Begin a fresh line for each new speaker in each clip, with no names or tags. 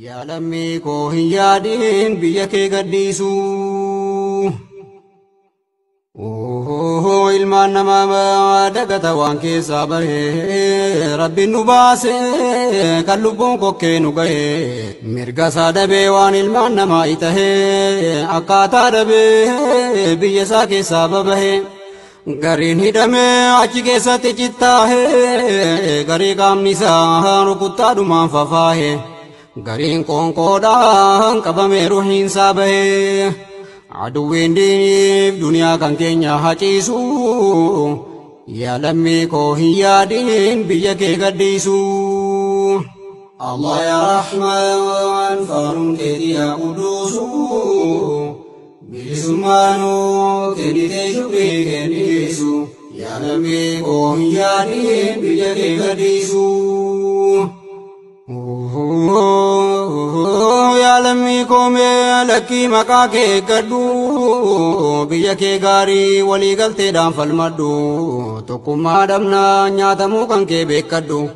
يا لمي كوهي يادين بيك قديسو ilmaan namaa dagata waan keessaa bahe rabbiin nu baase kan lubbuun kokkee nu gahe mirga isaa dhabee waan ilmaan namaa itahe akkaataa dhabee biyya isaa keessaa babahe gariin hidhamee achi keessatti cittaahe garii qaamni isaa rukuttaadhumaan fafaahe gariin qoonqoodhaan qabamee ruhiin isaa bahe aduwwiin diiniif duniyaa kan keenya haciisu yaa lammii koo hin yaadin biyya kee gadhiisu. Allah yaa Rahmaan faaruun keetii yaa quduusu bilisummaanuu kennitee shukrii kennisu yaa lammii koo hin yaadin biyya kee gadhiisu. يا لمي كومي لكي مكاكي كدو بيكي غاري ولي غلطي دام فالمدو تكما دمنا نياتمو كنكي بيكدو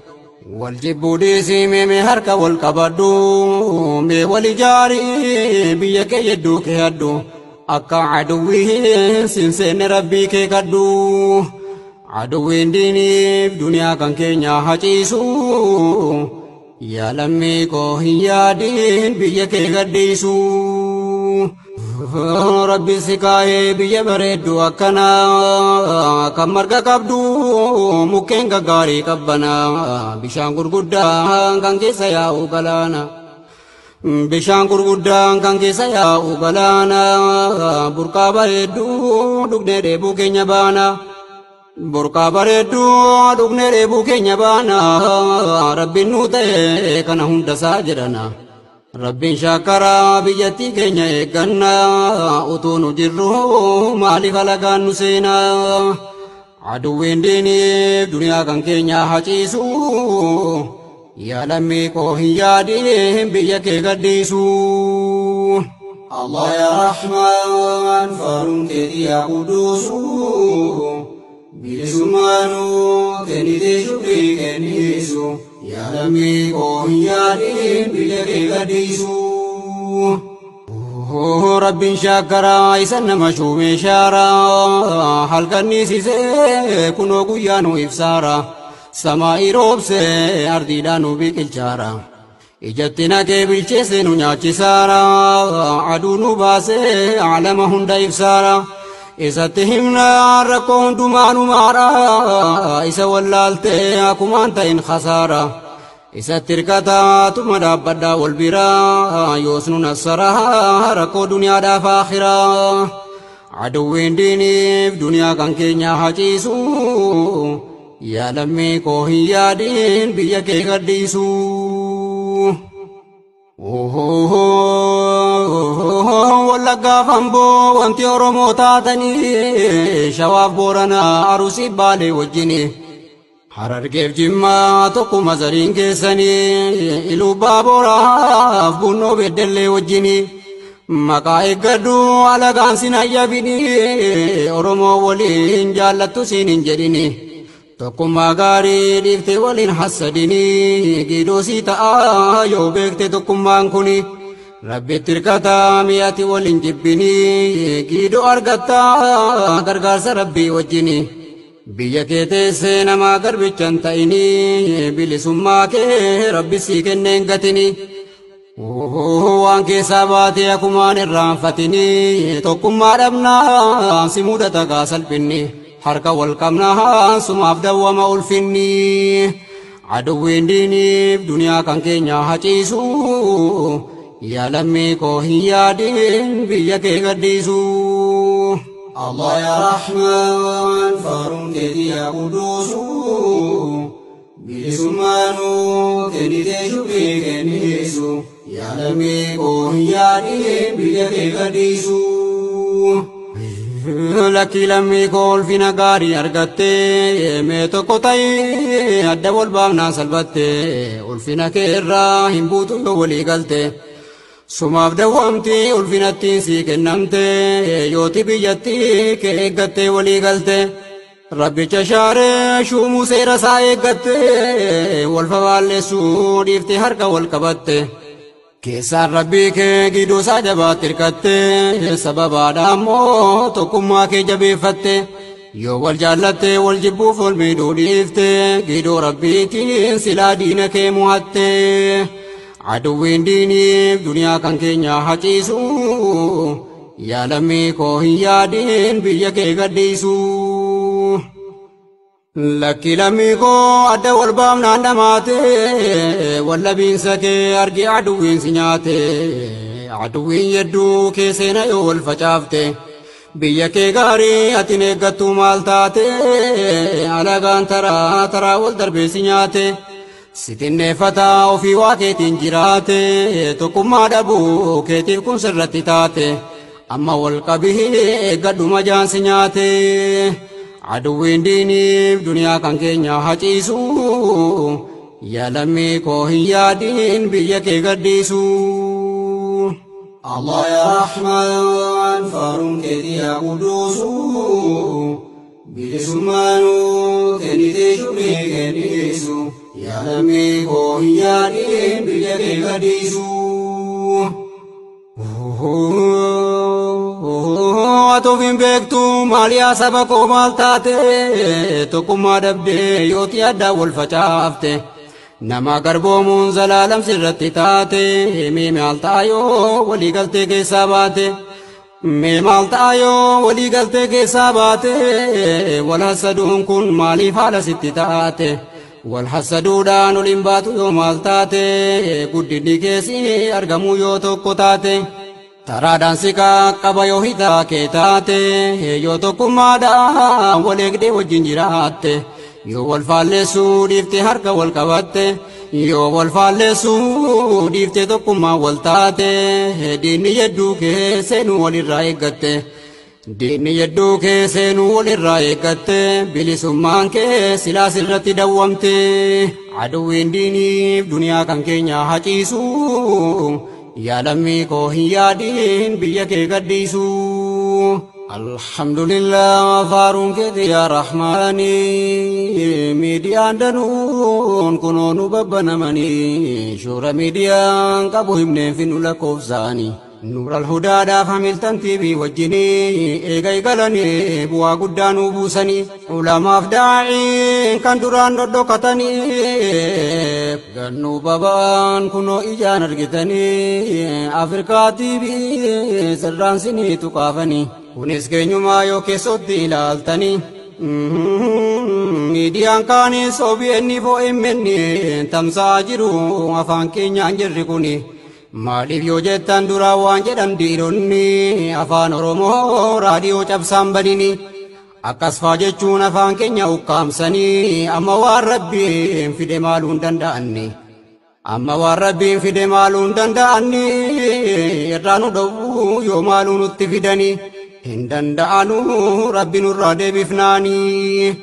والجبو ديسي ميمي هركا والكبدو مي ولي جاري بيكي يدو كي هدو أكا عدوي سنسين ربي كي كدو عدوين ديني دنيا كنكي نياهاتيسو يا لمي كوهي يادين بيك غديسو ربي سكاي بيا بريدو أكنا كمرغا كبدو مكين غاري كبنا بشان غرغدا كانكي سيا وغلانا بشان غرغدا كانكي سيا وغلانا بركا بريدو دغني ريبو كينيا بانا burqaa bareedduu dhugne reebuu keenya baana rabbiin nu ta'e kana hundasaa jedhana rabbiin shaakaraa biyyattii keenya eegganna utuu nu jirru maaliif alagaan nu seena aduwwiin diiniif duniyaa kan keenya haciisu yaa lammii koo hin yaadin biyya kee gadhiisu. Allah yaa Rahmaan faaruun keetii yaa quduusu bilisummaanuu kennitee shukrii kennisu yaa lammii koo hin yaadin biyya kee gadhiisu. Rabbiin shaakaraa isa nama shuumee shaaraa halkanniisisee kunoo guyyaa nu ibsaara samaa'ii roobsee ardiidhaan nu biqilchaara ijatti naqee bilcheesse nu nyaachisaara aduu nu baasee alama hunda ibsaara. isatti himna rakkoo hundumaa nu maara isa wallaaltee akkumaan ta'in khasaara isatti hirkataa tuma dhaabbadhaa wal biraa yoos nu nassaraa rakkoo duniyaadhaaf aakhiraa aduwwiin diiniif duniyaa kan keenya haciisu yaa lammii koo hin yaadin biyya kee gadhiisu. Wallaggaa Amboo wanti Oromoo taatanii Shawaaf Booranaa Arsii Baalee wajjini Harargeef Jimmaa tokkuma zariin keessanii Iluu Baaboraaf Bunnoo Beddellee wajjini maqaa eeggadhu alagaan sin hayyabini Oromoo waliin jaallattu siin hin jedhini tokkummaa gaarii dhiiftee waliin hassadini giidoosii ta'a yoo beekte tokkummaan kuni rabbitti hirkataa mi'ati waliin jibbini giidoo argatta gargaarsa rabbii wajjini biyya kee teessee namaa garbichan ta'ini bilisummaa kee rabbi sii kenneen gatini waan keessaa baatee akkumaan irraanfatini tokkummaa dhabnaa si mudata gaa salphinni harka wal qabnaa sumaaf dawwama ulfinni aduwwiin diiniif duniyaa kan keenya haciisu yaa lammii koo hin yaadin biyya kee gadhiisu. Allah yaa Rahmaan faaruun keetii yaa quduusu bilisummaanuu kennitee shukrii kennisu yaa lammii koo hin yaadin biyya kee gadhiisu. Lakkii lammii koo ulfina gaarii argattee mee tokko ta'ee adda wal baafnaan salphattee ulfina kee irraa hin buutu yoo walii galte sumaaf dawwamtii ulfinattiin sii kennamte yooti biyyattii kee eeggattee walii galte rabbicha shaaree shuumuu seera isaa eeggatte wal fafaalleessuu dhiiftee harka wal qabatte keessaan rabbii kee gidduu isaa jabaatti hirkatte sababaadhaan moo tokkummaa kee jabeeffatte yoo wal jaallatte wal jibbuuf wal miidhuu dhiifte gidduu rabbiitiin silaa diina kee mo'atte aduwwiin diiniif duniyaa kan keenya haciisu yaa lammii koo hin yaadiin biyya kee gadhiisu. Lakki lammii koo adda wal baafnaan dhamaate wallabiinsa kee argi aduwwiin si nyaate aduwwiin yedduu kee seena yoo wal facaafte biyya kee gaarii atin eeggattu maal taate alagaan taraa wal darbee si nyaate sitinneeffataa ofii waa keetiin jiraate tokkummaa dhabuu keetiif kun sirratti taate amma wal qabii eeggadhu majaan si nyaate. aduwwiin diiniif duniyaa kan keenya haciisu yaa lammii koo hin yaadiin biyya kee gadhiisu. Allah ya Rahman faaruun keetii yaa quduusu bilisummaanu kennitee shukrii kennisu yaa lammii koo hin yaadiin biyya kee gadhiisu. Atofin beektu maaliyaa saba koo maal taate tokkummaa dhabdee yooti addaa wal facaafte nama garboomuun zalaalam sirratti taate mee maal taayoo walii galtee keessaa baate mee maal taayoo walii galtee keessaa baate wal hasaduun kun maaliif haala sitti taate wal hasaduudhaan ol hin baatu yoo maal taate guddinni keessi argamuu yoo tokko taate. taraadhaan si qaqqaba yoo hitaa kee taate yoo tokkummaadhaan wal eegdee wajjin jiraatte yoo wal faalleessuu dhiifte harka wal qabatte yoo wal faalleessuu dhiifte tokkummaa wal taate diinni yedduu kee seenuu walirraa eeggatte diinni yedduu kee seenuu walirraa eeggatte bilisummaan kee silaa sirratti dawwamte aduwwiin diiniif duniyaa kan keenya haciisu. yaa lammii koo hin yaadiin biyya kee gadhiisu. Alhamdulillah faaruun keeti yaa Rahmaanii miidiyaan danuun kunoo nu babbanamanii shoora miidiyaan qabu himneen finnu lakkoofsaanii. Nuural hudaadhaaf hamiltan tiibii wajjinii eega eegalanii bu'aa guddaa nu buusanii ulamaaf daa'ii kan duraan dhodhokatanii gannuu babaan kunoo ijaan argitanii Afrikaa tiibii sirraan sinii tuqaafanii kunis keenyumaa yoo keessotti ilaaltanii miidiyaan kaanis OBN OMN tamsa'aa jiru afaan keenyaan jirri kuni. Maaliif yoo jettan duraa waan jedhan dhiironni afaan Oromoo raadiyoo cabsaan banini akkas faa jechuun afaan keenya ukkaamsanii amma waan rabbiin fide maaluu hin danda'anni amma waan rabbiin fide maaluu hin danda'anni irraa nu dhowwuu yoo maaluu nutti fidani hin danda'anu rabbi nurraa deebifnaanii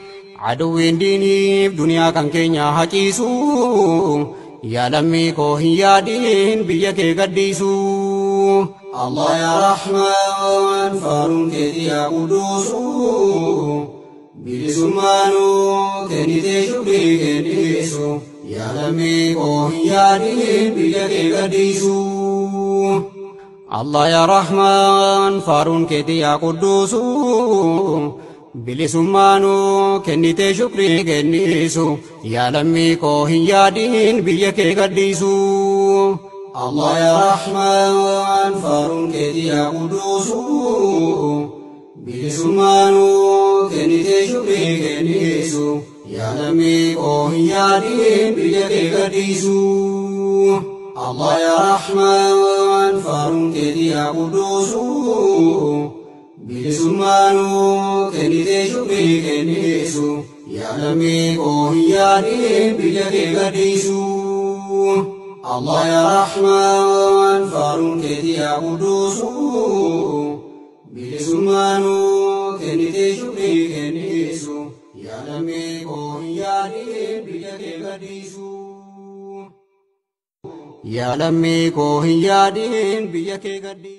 aduwwiin diiniif duniyaa kan keenya haciisu. yaa lammii koo hin yaadiin biyya kee gadhiisu. Allah ya Rahman faaruun keetii yaa quduusu bilisummaanu kennitee shukrii kennisu yaa lammii koo hin yaadiin biyya kee gadhiisu. Allah ya Rahman faaruun keetii yaa quduusu bilisummaanu kennitee shukrii kennisu yaa lammii koo hin yaadiin biyya kee gadhiisu. Allah ya Rahman faaruun keetii yaa quduusu bilisummaanu kennitee shukrii kennisu yaa lammii koo hin yaadiin biyya kee gadhiisu. Allah ya Rahman faaruun keetii yaa quduusu bilisummaanu kennitee shukrii kennisu yaa lammii koo hin yaadiin biyya kee gadhiisu. Allah ya Rahman faaruun keetii yaa quduusu bilisummaanu kennitee shukrii kennisu yaa lammii koo hin yaadiin biyya kee gadhiisu. yaa lammii koo hin yaadiin biyya kee gadhiisu.